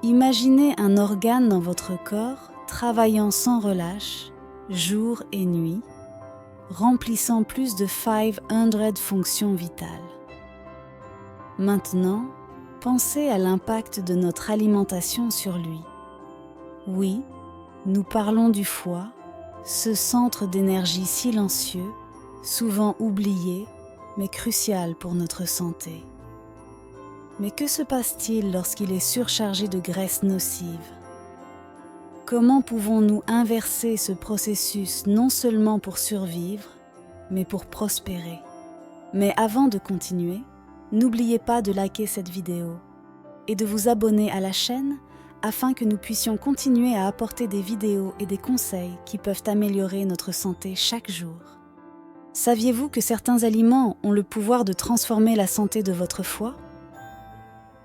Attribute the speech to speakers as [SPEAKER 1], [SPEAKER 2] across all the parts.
[SPEAKER 1] Imaginez un organe dans votre corps travaillant sans relâche, jour et nuit, remplissant plus de 500 fonctions vitales. Maintenant, pensez à l'impact de notre alimentation sur lui. Oui, nous parlons du foie, ce centre d'énergie silencieux, souvent oublié, mais crucial pour notre santé. Mais que se passe-t-il lorsqu'il est surchargé de graisses nocives? Comment pouvons-nous inverser ce processus non seulement pour survivre, mais pour prospérer? Mais avant de continuer, n'oubliez pas de liker cette vidéo et de vous abonner à la chaîne afin que nous puissions continuer à apporter des vidéos et des conseils qui peuvent améliorer notre santé chaque jour. Saviez-vous que certains aliments ont le pouvoir de transformer la santé de votre foie?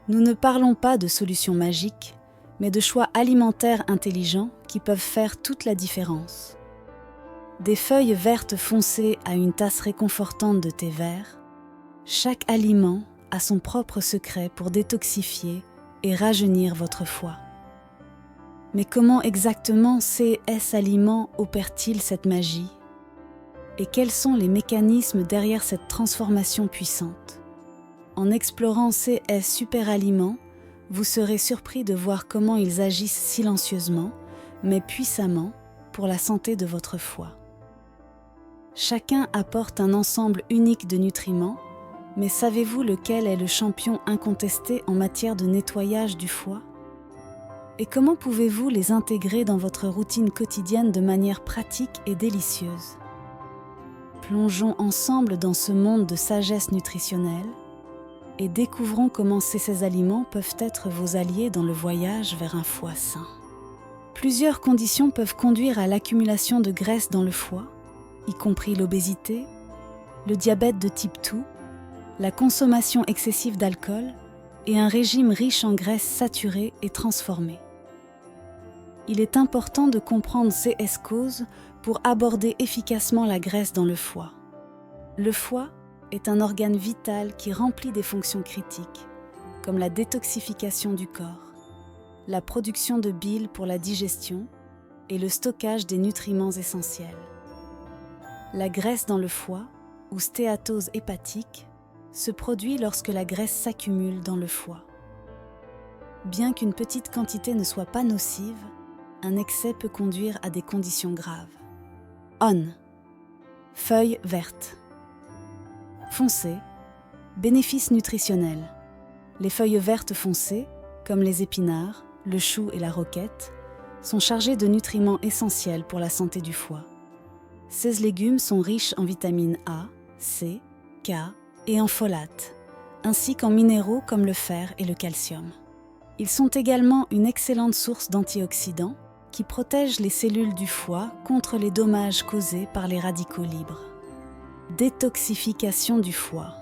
[SPEAKER 1] Nous ne parlons pas de solutions magiques, mais de choix alimentaires intelligents qui peuvent faire toute la différence. Des feuilles vertes foncées à une tasse réconfortante de thé vert, chaque aliment a son propre secret pour détoxifier et rajeunir votre foie. Mais comment exactement CS Aliments opère-t-il cette magie? Et quels sont les mécanismes derrière cette transformation puissante? En explorant CS Super Aliments, vous serez surpris de voir comment ils agissent silencieusement, mais puissamment, pour la santé de votre foie. Chacun apporte un ensemble unique de nutriments, mais savez-vous lequel est le champion incontesté en matière de nettoyage du foie? Et comment pouvez-vous les intégrer dans votre routine quotidienne de manière pratique et délicieuse? Plongeons ensemble dans ce monde de sagesse nutritionnelle et découvrons comment ces aliments peuvent être vos alliés dans le voyage vers un foie sain. Plusieurs conditions peuvent conduire à l'accumulation de graisse dans le foie, y compris l'obésité, le diabète de type 2, la consommation excessive d'alcool et un régime riche en graisses saturées et transformées. Il est important de comprendre ces causes pour aborder efficacement la graisse dans le foie. Le foie est un organe vital qui remplit des fonctions critiques, comme la détoxification du corps, la production de bile pour la digestion et le stockage des nutriments essentiels. La graisse dans le foie, ou stéatose hépatique, se produit lorsque la graisse s'accumule dans le foie. Bien qu'une petite quantité ne soit pas nocive, un excès peut conduire à des conditions graves. ON. Feuilles vertes. Foncées. Bénéfices nutritionnels. Les feuilles vertes foncées, comme les épinards, le chou et la roquette, sont chargées de nutriments essentiels pour la santé du foie. Ces légumes sont riches en vitamines A, C, K et en folates, ainsi qu'en minéraux comme le fer et le calcium. Ils sont également une excellente source d'antioxydants qui protègent les cellules du foie contre les dommages causés par les radicaux libres. Détoxification du foie.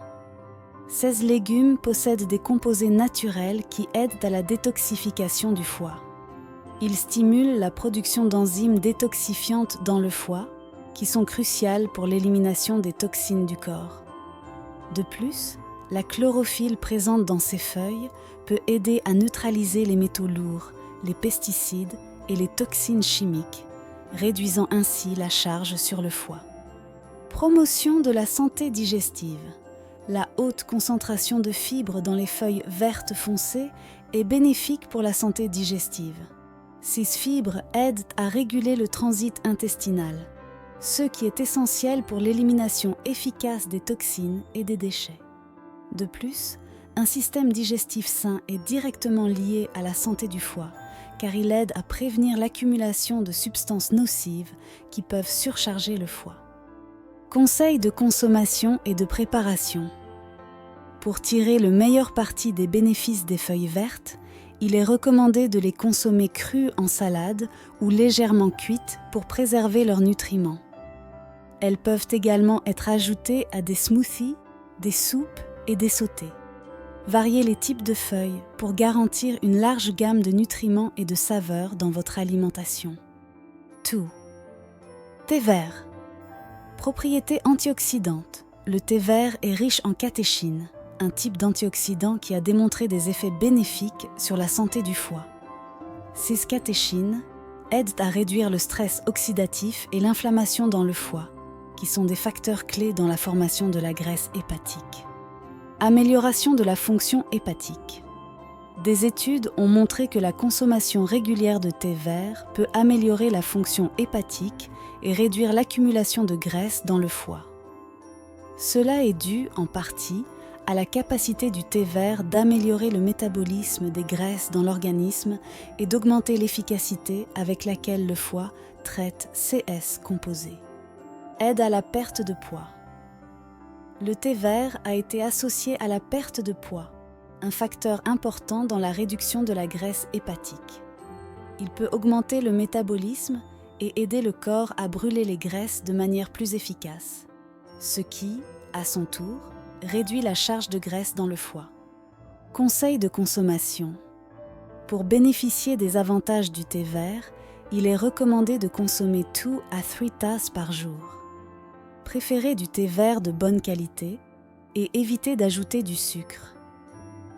[SPEAKER 1] Ces légumes possèdent des composés naturels qui aident à la détoxification du foie. Ils stimulent la production d'enzymes détoxifiantes dans le foie, qui sont cruciales pour l'élimination des toxines du corps. De plus, la chlorophylle présente dans ces feuilles peut aider à neutraliser les métaux lourds, les pesticides et les toxines chimiques, réduisant ainsi la charge sur le foie. Promotion de la santé digestive. La haute concentration de fibres dans les feuilles vertes foncées est bénéfique pour la santé digestive. Ces fibres aident à réguler le transit intestinal, ce qui est essentiel pour l'élimination efficace des toxines et des déchets. De plus, un système digestif sain est directement lié à la santé du foie, car il aide à prévenir l'accumulation de substances nocives qui peuvent surcharger le foie. Conseils de consommation et de préparation. Pour tirer le meilleur parti des bénéfices des feuilles vertes, il est recommandé de les consommer crues en salade ou légèrement cuites pour préserver leurs nutriments. Elles peuvent également être ajoutées à des smoothies, des soupes et des sautés. Variez les types de feuilles pour garantir une large gamme de nutriments et de saveurs dans votre alimentation. 2. Thé vert. Propriétés antioxydantes. Le thé vert est riche en catéchine, un type d'antioxydant qui a démontré des effets bénéfiques sur la santé du foie. Ces catéchines aident à réduire le stress oxydatif et l'inflammation dans le foie, qui sont des facteurs clés dans la formation de la graisse hépatique. Amélioration de la fonction hépatique. Des études ont montré que la consommation régulière de thé vert peut améliorer la fonction hépatique et réduire l'accumulation de graisse dans le foie. Cela est dû, en partie, à la capacité du thé vert d'améliorer le métabolisme des graisses dans l'organisme et d'augmenter l'efficacité avec laquelle le foie traite CS composés. Aide à la perte de poids. Le thé vert a été associé à la perte de poids, un facteur important dans la réduction de la graisse hépatique. Il peut augmenter le métabolisme et aider le corps à brûler les graisses de manière plus efficace, ce qui, à son tour, réduit la charge de graisse dans le foie. Conseil de consommation. Pour bénéficier des avantages du thé vert, il est recommandé de consommer 2 à 3 tasses par jour. Préférez du thé vert de bonne qualité et évitez d'ajouter du sucre.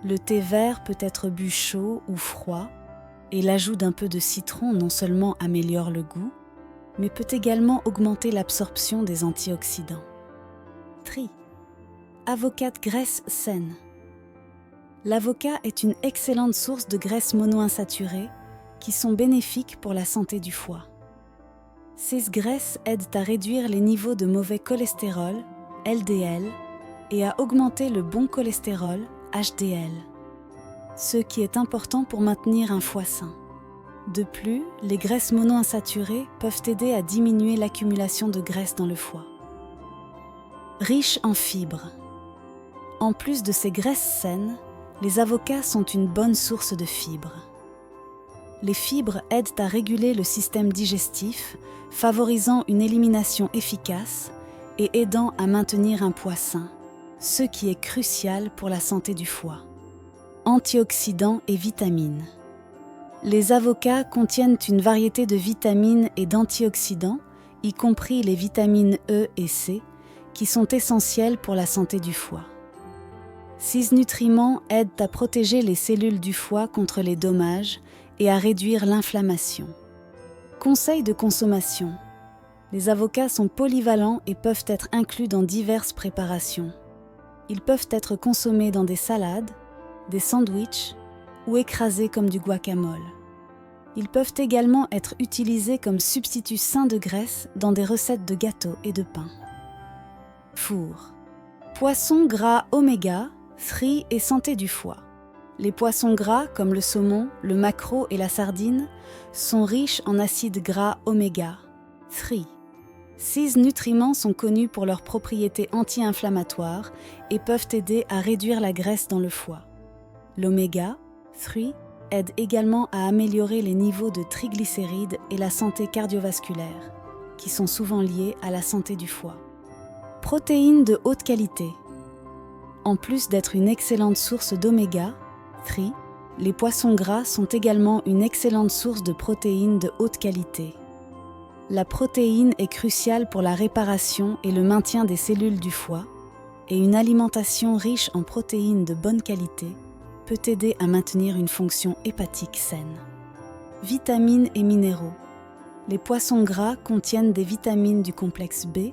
[SPEAKER 1] Le thé vert peut être bu chaud ou froid et l'ajout d'un peu de citron non seulement améliore le goût, mais peut également augmenter l'absorption des antioxydants. Tri. Avocat de graisse saine. L'avocat est une excellente source de graisses monoinsaturées qui sont bénéfiques pour la santé du foie. Ces graisses aident à réduire les niveaux de mauvais cholestérol, LDL, et à augmenter le bon cholestérol, HDL, ce qui est important pour maintenir un foie sain. De plus, les graisses monoinsaturées peuvent aider à diminuer l'accumulation de graisse dans le foie. Riche en fibres. En plus de ces graisses saines, les avocats sont une bonne source de fibres. Les fibres aident à réguler le système digestif, favorisant une élimination efficace et aidant à maintenir un poids sain, ce qui est crucial pour la santé du foie. Antioxydants et vitamines. Les avocats contiennent une variété de vitamines et d'antioxydants, y compris les vitamines E et C, qui sont essentielles pour la santé du foie. Ces nutriments aident à protéger les cellules du foie contre les dommages et à réduire l'inflammation. Conseils de consommation. Les avocats sont polyvalents et peuvent être inclus dans diverses préparations. Ils peuvent être consommés dans des salades, des sandwichs ou écrasés comme du guacamole. Ils peuvent également être utilisés comme substitut sain de graisse dans des recettes de gâteaux et de pain. Four. Poissons gras oméga, frits et santé du foie. Les poissons gras comme le saumon, le maquereau et la sardine sont riches en acides gras oméga, frits. Ces nutriments sont connus pour leurs propriétés anti-inflammatoires et peuvent aider à réduire la graisse dans le foie. L'oméga, 3, aide également à améliorer les niveaux de triglycérides et la santé cardiovasculaire, qui sont souvent liés à la santé du foie. Protéines de haute qualité. En plus d'être une excellente source d'oméga, 3, les poissons gras sont également une excellente source de protéines de haute qualité. La protéine est cruciale pour la réparation et le maintien des cellules du foie, et une alimentation riche en protéines de bonne qualité peut aider à maintenir une fonction hépatique saine. Vitamines et minéraux. Les poissons gras contiennent des vitamines du complexe B,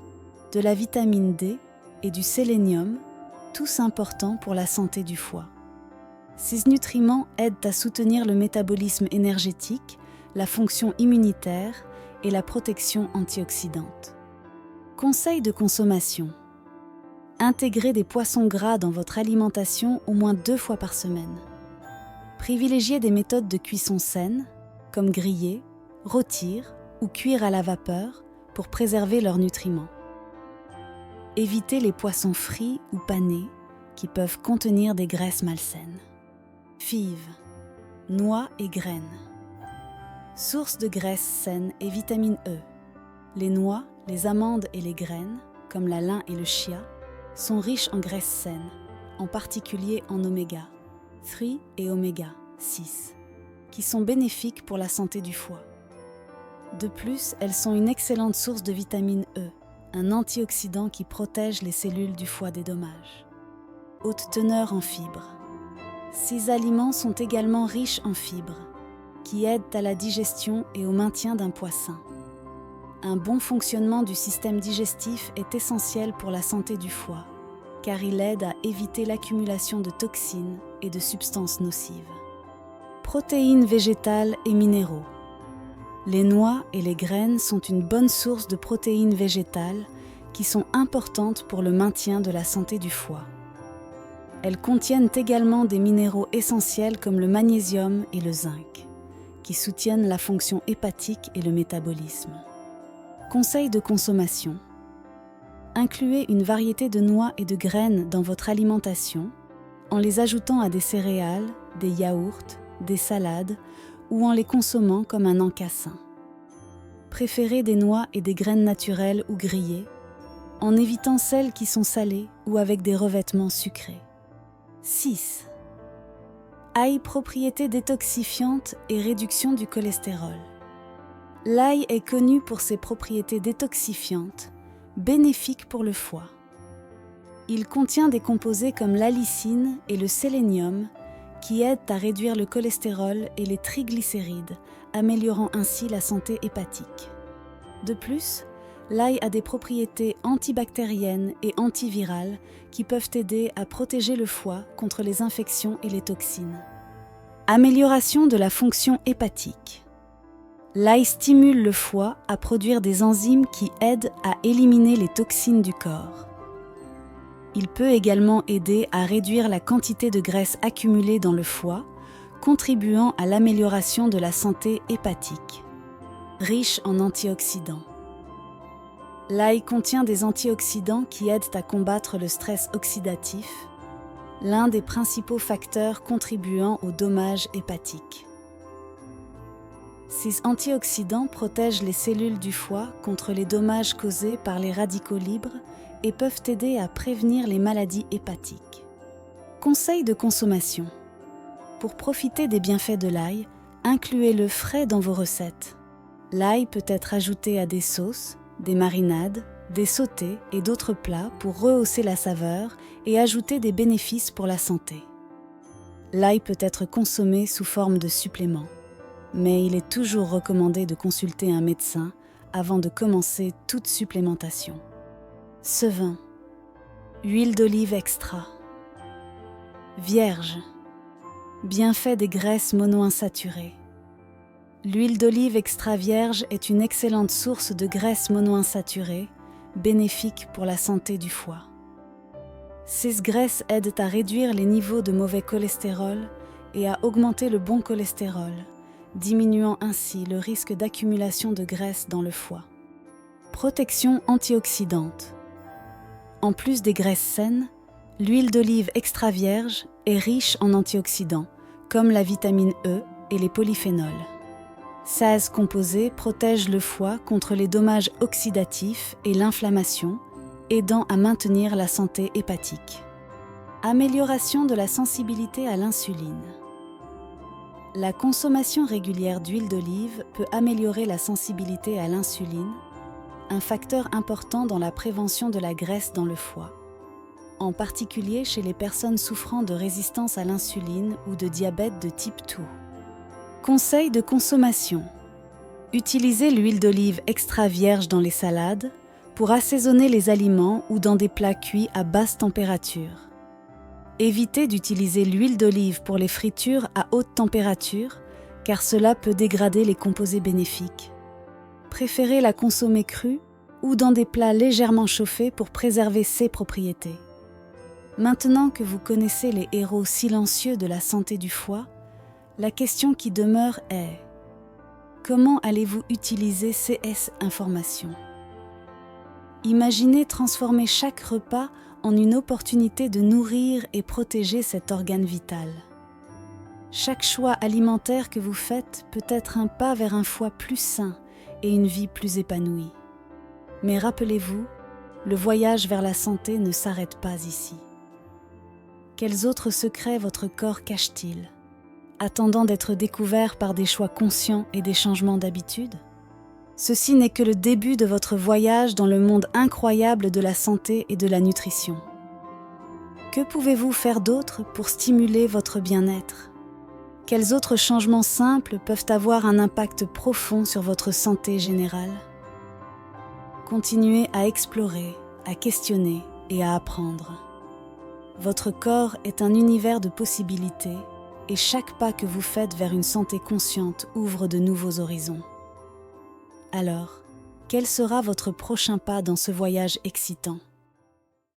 [SPEAKER 1] de la vitamine D et du sélénium, tous importants pour la santé du foie. Ces nutriments aident à soutenir le métabolisme énergétique, la fonction immunitaire et la protection antioxydante. Conseils de consommation. Intégrez des poissons gras dans votre alimentation au moins 2 fois par semaine. Privilégiez des méthodes de cuisson saines, comme griller, rôtir ou cuire à la vapeur pour préserver leurs nutriments. Évitez les poissons frits ou panés qui peuvent contenir des graisses malsaines. Fives, noix et graines. Source de graisse saine et vitamine E. Les noix, les amandes et les graines, comme la lin et le chia, sont riches en graisses saines, en particulier en oméga 3 et oméga 6, qui sont bénéfiques pour la santé du foie. De plus, elles sont une excellente source de vitamine E, un antioxydant qui protège les cellules du foie des dommages. Haute teneur en fibres. Ces aliments sont également riches en fibres, qui aident à la digestion et au maintien d'un poids sain. Un bon fonctionnement du système digestif est essentiel pour la santé du foie, car il aide à éviter l'accumulation de toxines et de substances nocives. Protéines végétales et minéraux. Les noix et les graines sont une bonne source de protéines végétales qui sont importantes pour le maintien de la santé du foie. Elles contiennent également des minéraux essentiels comme le magnésium et le zinc, qui soutiennent la fonction hépatique et le métabolisme. Conseils de consommation. Incluez une variété de noix et de graines dans votre alimentation en les ajoutant à des céréales, des yaourts, des salades ou en les consommant comme un encassin. Préférez des noix et des graines naturelles ou grillées, en évitant celles qui sont salées ou avec des revêtements sucrés. 6. Ail, propriétés détoxifiantes et réduction du cholestérol. L'ail est connu pour ses propriétés détoxifiantes, bénéfiques pour le foie. Il contient des composés comme l'allicine et le sélénium qui aident à réduire le cholestérol et les triglycérides, améliorant ainsi la santé hépatique. De plus, l'ail a des propriétés antibactériennes et antivirales qui peuvent aider à protéger le foie contre les infections et les toxines. Amélioration de la fonction hépatique. L'ail stimule le foie à produire des enzymes qui aident à éliminer les toxines du corps. Il peut également aider à réduire la quantité de graisse accumulée dans le foie, contribuant à l'amélioration de la santé hépatique. Riche en antioxydants. L'ail contient des antioxydants qui aident à combattre le stress oxydatif, l'un des principaux facteurs contribuant au dommage hépatique. Ces antioxydants protègent les cellules du foie contre les dommages causés par les radicaux libres et peuvent aider à prévenir les maladies hépatiques. Conseils de consommation. Pour profiter des bienfaits de l'ail, incluez-le frais dans vos recettes. L'ail peut être ajouté à des sauces, des marinades, des sautés et d'autres plats pour rehausser la saveur et ajouter des bénéfices pour la santé. L'ail peut être consommé sous forme de supplément, mais il est toujours recommandé de consulter un médecin avant de commencer toute supplémentation. Sevin. Huile d'olive extra. Vierge. Bienfait des graisses monoinsaturées. L'huile d'olive extra vierge est une excellente source de graisses monoinsaturées, bénéfique pour la santé du foie. Ces graisses aident à réduire les niveaux de mauvais cholestérol et à augmenter le bon cholestérol, diminuant ainsi le risque d'accumulation de graisse dans le foie. Protection antioxydante. En plus des graisses saines, l'huile d'olive extra vierge est riche en antioxydants, comme la vitamine E et les polyphénols. 16 composés protègent le foie contre les dommages oxydatifs et l'inflammation, aidant à maintenir la santé hépatique. Amélioration de la sensibilité à l'insuline. La consommation régulière d'huile d'olive peut améliorer la sensibilité à l'insuline, un facteur important dans la prévention de la graisse dans le foie, en particulier chez les personnes souffrant de résistance à l'insuline ou de diabète de type 2. Conseils de consommation. Utilisez l'huile d'olive extra vierge dans les salades pour assaisonner les aliments ou dans des plats cuits à basse température. Évitez d'utiliser l'huile d'olive pour les fritures à haute température car cela peut dégrader les composés bénéfiques. Préférez la consommer crue ou dans des plats légèrement chauffés pour préserver ses propriétés. Maintenant que vous connaissez les héros silencieux de la santé du foie, la question qui demeure est: comment allez-vous utiliser ces informations ? Imaginez transformer chaque repas en une opportunité de nourrir et protéger cet organe vital. Chaque choix alimentaire que vous faites peut être un pas vers un foie plus sain et une vie plus épanouie. Mais rappelez-vous, le voyage vers la santé ne s'arrête pas ici. Quels autres secrets votre corps cache-t-il, attendant d'être découvert par des choix conscients et des changements d'habitude ? Ceci n'est que le début de votre voyage dans le monde incroyable de la santé et de la nutrition. Que pouvez-vous faire d'autre pour stimuler votre bien-être ? Quels autres changements simples peuvent avoir un impact profond sur votre santé générale? Continuez à explorer, à questionner et à apprendre. Votre corps est un univers de possibilités et chaque pas que vous faites vers une santé consciente ouvre de nouveaux horizons. Alors, quel sera votre prochain pas dans ce voyage excitant ?